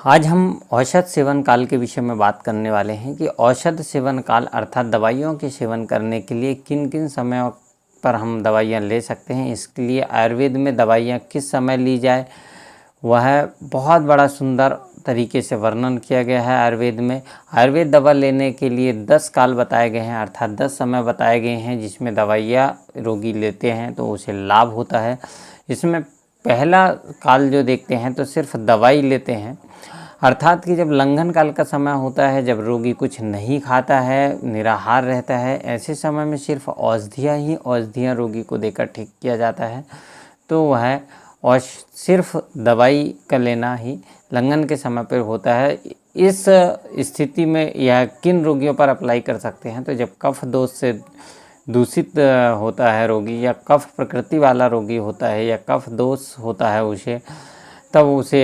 आज हम औषध सेवन काल के विषय में बात करने वाले हैं कि औषध सेवन काल अर्थात दवाइयों के सेवन करने के लिए किन किन समयों पर हम दवाइयाँ ले सकते हैं। इसके लिए आयुर्वेद में दवाइयाँ किस समय ली जाए वह बहुत बड़ा सुंदर तरीके से वर्णन किया गया है। आयुर्वेद में आयुर्वेद दवा लेने के लिए 10 काल बताए गए हैं अर्थात 10 समय बताए गए हैं जिसमें दवाइयाँ रोगी लेते हैं तो उसे लाभ होता है। इसमें पहला काल जो देखते हैं तो सिर्फ दवाई लेते हैं अर्थात कि जब लंघन काल का समय होता है, जब रोगी कुछ नहीं खाता है, निराहार रहता है, ऐसे समय में सिर्फ औषधियाँ रोगी को देकर ठीक किया जाता है। तो वह और सिर्फ दवाई का लेना ही लंघन के समय पर होता है। इस स्थिति में यह किन रोगियों पर अप्लाई कर सकते हैं तो जब कफ दोष से दूषित होता है रोगी या कफ प्रकृति वाला रोगी होता है या कफ दोष होता है उसे, तब उसे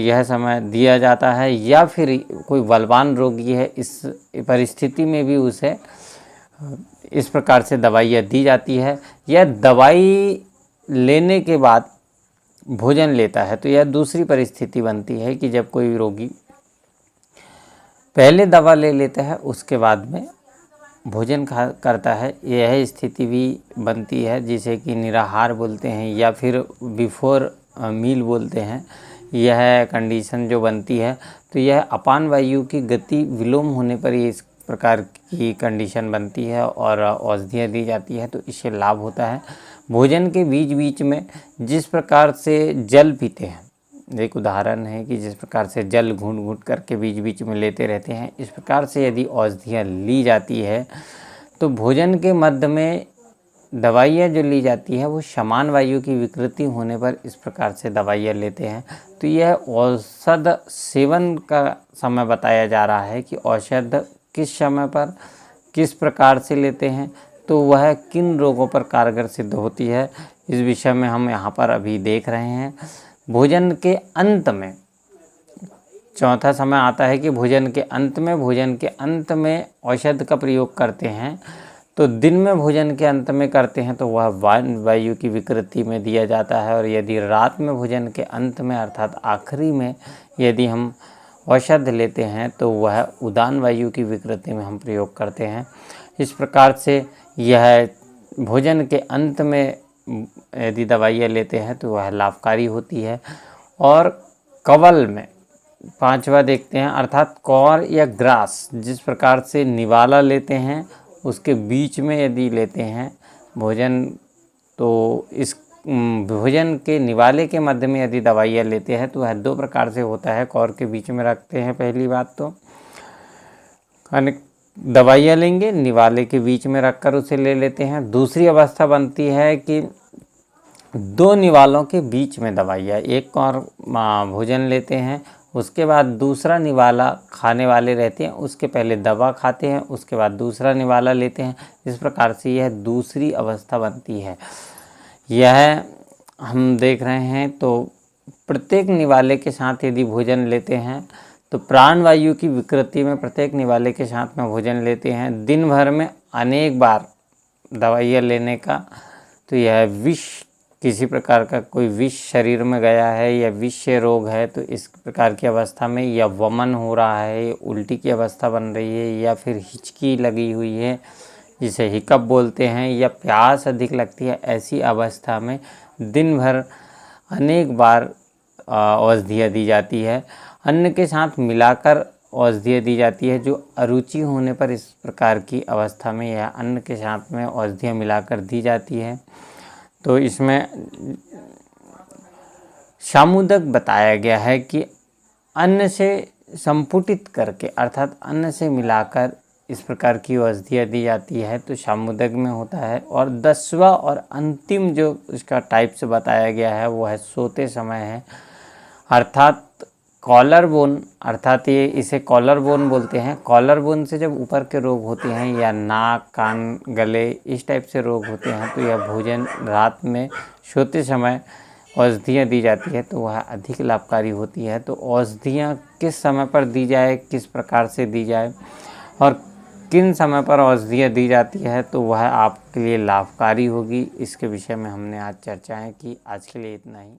यह समय दिया जाता है। या फिर कोई बलवान रोगी है, इस परिस्थिति में भी उसे इस प्रकार से दवाइयाँ दी जाती है। या दवाई लेने के बाद भोजन लेता है तो यह दूसरी परिस्थिति बनती है कि जब कोई रोगी पहले दवा ले लेता है उसके बाद में भोजन करता है, यह स्थिति भी बनती है जिसे कि निराहार बोलते हैं या फिर बिफोर मील बोलते हैं। यह कंडीशन जो बनती है तो यह अपान वायु की गति विलोम होने पर ही इस प्रकार की कंडीशन बनती है और औषधियाँ दी जाती है तो इससे लाभ होता है। भोजन के बीच बीच में जिस प्रकार से जल पीते हैं, एक उदाहरण है कि जिस प्रकार से जल घूंट घूंट करके बीच बीच में लेते रहते हैं, इस प्रकार से यदि औषधियाँ ली जाती है तो भोजन के मध्य में दवाइयाँ जो ली जाती है वो समान वायु की विकृति होने पर इस प्रकार से दवाइयाँ लेते हैं। तो यह औषध सेवन का समय बताया जा रहा है कि औषध किस समय पर किस प्रकार से लेते हैं तो वह किन रोगों पर कारगर सिद्ध होती है, इस विषय में हम यहाँ पर अभी देख रहे हैं। भोजन के अंत में चौथा समय आता है कि भोजन के अंत में औषध का प्रयोग करते हैं। तो दिन में भोजन के अंत में करते हैं तो वह वायु की विकृति में दिया जाता है, और यदि रात में भोजन के अंत में अर्थात आखिरी में यदि हम औषध लेते हैं तो वह उदान वायु की विकृति में हम प्रयोग करते हैं। इस प्रकार से यह भोजन के अंत में यदि दवाइयाँ लेते हैं तो वह लाभकारी होती है। और कवल में पांचवा देखते हैं अर्थात कौर या ग्रास, जिस प्रकार से निवाला लेते हैं उसके बीच में यदि लेते हैं भोजन तो इस भोजन के निवाले के मध्य में यदि दवाइयाँ लेते हैं तो वह दो प्रकार से होता है। कौर के बीच में रखते हैं पहली बात तो दवाइयाँ लेंगे, निवाले के बीच में रखकर उसे ले लेते हैं। दूसरी अवस्था बनती है कि दो निवालों के बीच में दवाइयाँ, एक कौर भोजन लेते हैं उसके बाद दूसरा निवाला खाने वाले रहते हैं, उसके पहले दवा खाते हैं उसके बाद दूसरा निवाला लेते हैं। इस प्रकार से यह दूसरी अवस्था बनती है। यह हम देख रहे हैं तो प्रत्येक निवाले के साथ यदि भोजन लेते हैं तो प्राण वायु की विकृति में प्रत्येक निवाले के साथ में भोजन लेते हैं दिन भर में अनेक बार दवाइयाँ लेने का, तो यह विष किसी प्रकार का कोई विष शरीर में गया है या विष रोग है तो इस प्रकार की अवस्था में, या वमन हो रहा है, उल्टी की अवस्था बन रही है, या फिर हिचकी लगी हुई है जिसे हिकअप बोलते हैं, या प्यास अधिक लगती है, ऐसी अवस्था में दिन भर अनेक बार औषधियाँ दी जाती है। अन्न के साथ मिलाकर औषधियाँ दी जाती है। जो अरुचि होने पर इस प्रकार की अवस्था में यह अन्न के साथ में औषधियाँ मिलाकर दी जाती है। तो इसमें सामुदक बताया गया है कि अन्न से संपुटित करके अर्थात अन्न से मिलाकर इस प्रकार की औषधियाँ दी जाती है तो सामुदक में होता है। और 10वां और अंतिम जो इसका टाइप से बताया गया है वो है सोते समय है अर्थात कॉलर बोन, अर्थात ये इसे कॉलर बोन बोलते हैं। कॉलर बोन से जब ऊपर के रोग होते हैं या नाक कान गले इस टाइप से रोग होते हैं तो यह भोजन रात में सोते समय औषधियाँ दी जाती है तो वह अधिक लाभकारी होती है। तो औषधियाँ किस समय पर दी जाए, किस प्रकार से दी जाए और किन समय पर औषधियाँ दी जाती है तो वह आपके लिए लाभकारी होगी, इसके विषय में हमने आज चर्चाएँ की। आज के लिए इतना ही।